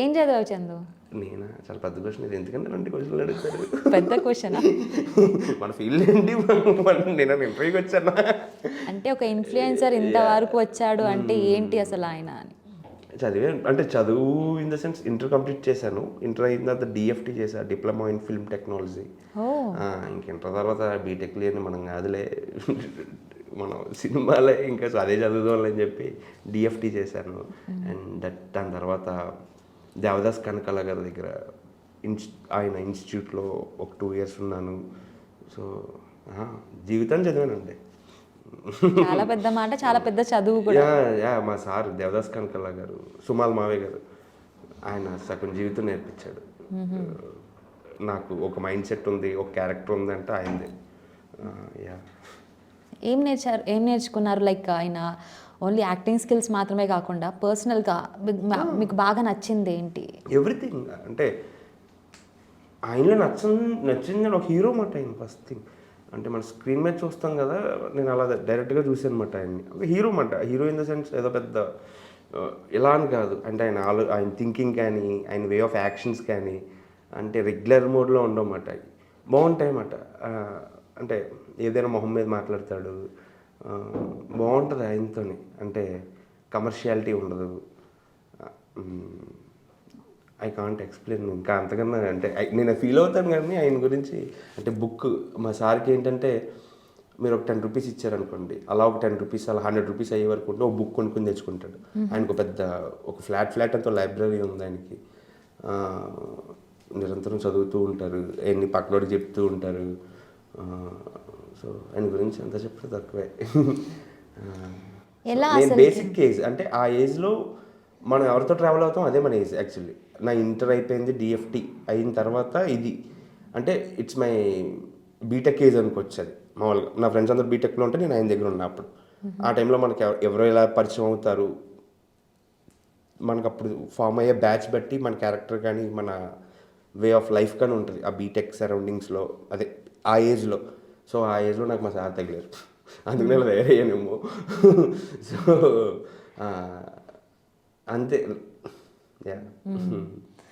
ఏం చదివావు చందు? నేనా? చాలా పెద్ద క్వశ్చన్ ఇది, ఎందుకంటే రెండు క్వశ్చన్లు అడుగుతారు. పెద్ద క్వశ్చన్ మన ఫీల్డ్ ఏంటి, నేను ఇంటర్వ్యూకి వచ్చాను. అంటే ఒక ఇన్ఫ్లుయెన్సర్ ఇంతవరకు వచ్చాడు అంటే ఏంటి అసలు ఆయన అని. చదివే అంటే చదువు in the sense inter complete చేశాను. ఇంటర్ అయిన తర్వాత డిఎఫ్టీ చేశాను, డిప్లొమా ఇన్ ఫిల్మ్ టెక్నాలజీ. ఇంక ఇంటర్ తర్వాత బీటెక్ లేని మనం కాదులే, మనం సినిమాలే ఇంకా అదే చదువుదాం అని చెప్పి డిఎఫ్టీ చేశాను. అండ్ దాని తర్వాత దేవదాస్ కనకాల గారి దగ్గర ఆయన ఇన్స్టిట్యూట్లో ఒక 2 years ఉన్నాను. సో జీవితాన్ని చదివానండి. చాలా పెద్ద మాట, చాలా పెద్ద చదువు కూడా. మా సార్ దేవదాస్ కనకాల గారు, సుమాల్ మావే గారు, ఆయన సగం జీవితం నేర్పించాడు నాకు. ఒక మైండ్ సెట్ ఉంది, ఒక క్యారెక్టర్ ఉంది అంటే ఆయనదే. ఏం నేర్చుకున్నారు? లైక్ ఆయన ఓన్లీ యాక్టింగ్ స్కిల్స్ మాత్రమే కాకుండా పర్సనల్గా మీకు బాగా నచ్చింది ఏంటి? ఎవ్రీథింగ్. అంటే ఆయనలో నచ్చింది ఒక హీరో మాట ఆయన. ఫస్ట్ థింగ్ అంటే మన స్క్రీన్ మీద చూస్తాం కదా, నేను అలా డైరెక్ట్గా చూసాను అనమాట ఆయన్ని. ఒక హీరో మాట. హీరో ఇన్ ద సెన్స్ ఏదో పెద్ద ఇలా అని కాదు, అంటే ఆయన థింకింగ్ కానీ, ఆయన వే ఆఫ్ యాక్షన్స్ కానీ, అంటే రెగ్యులర్ మోడ్లో ఉండవన్నమాట. బాగుంటాయి అన్నమాట. అంటే ఏదైనా మొహం మీద మాట్లాడతాడు, బాగుంటుంది ఆయనతోని. అంటే కమర్షియాలిటీ ఉండదు. ఐ కాంట్ ఎక్స్ప్లెయిన్ ఇంకా అంతకన్నా. అంటే నేను ఫీల్ అవుతాను కానీ ఆయన గురించి. అంటే బుక్ మా సార్కి ఏంటంటే, మీరు ఒక 10 rupees ఇచ్చారనుకోండి, అలా ఒక 10 rupees అలా 100 rupees అయ్యే వరకు ఉంటే ఒక బుక్ కొనుక్కొని తెచ్చుకుంటాడు. ఆయనకు పెద్ద ఒక ఫ్లాట్ అంతా లైబ్రరీ ఉంది ఆయనకి. నిరంతరం చదువుతూ ఉంటారు, ఎన్ని పక్కనోడికి చెప్తూ ఉంటారు. సో ఆయన గురించి అంతా చెప్తే తక్కువే. నేను బేసిక్ ఏజ్ అంటే ఆ ఏజ్లో మనం ఎవరితో ట్రావెల్ అవుతాం అదే మన ఏజ్. యాక్చువల్లీ నా ఇంటర్ అయిపోయింది, డిఎఫ్టీ అయిన తర్వాత ఇది అంటే ఇట్స్ మై బీటెక్ ఏజ్ అనుకోవచ్చు. అది మామూలుగా నా ఫ్రెండ్స్ అందరూ బీటెక్లో ఉంటే నేను ఆయన దగ్గర ఉన్నప్పుడు. ఆ టైంలో మనకి ఎవరో ఎలా పరిచయం అవుతారు, మనకు అప్పుడు ఫామ్ అయ్యే బ్యాచ్ బట్టి మన క్యారెక్టర్ కానీ మన వే ఆఫ్ లైఫ్ కానీ ఉంటుంది ఆ బీటెక్ సరౌండింగ్స్లో, అదే ఆ ఏజ్లో. సో ఆ ఏజ్లో నాకు మా సార్ తగిలారు, అందుకనే అలా తయారయ్యానేమో. సో అంతే. యా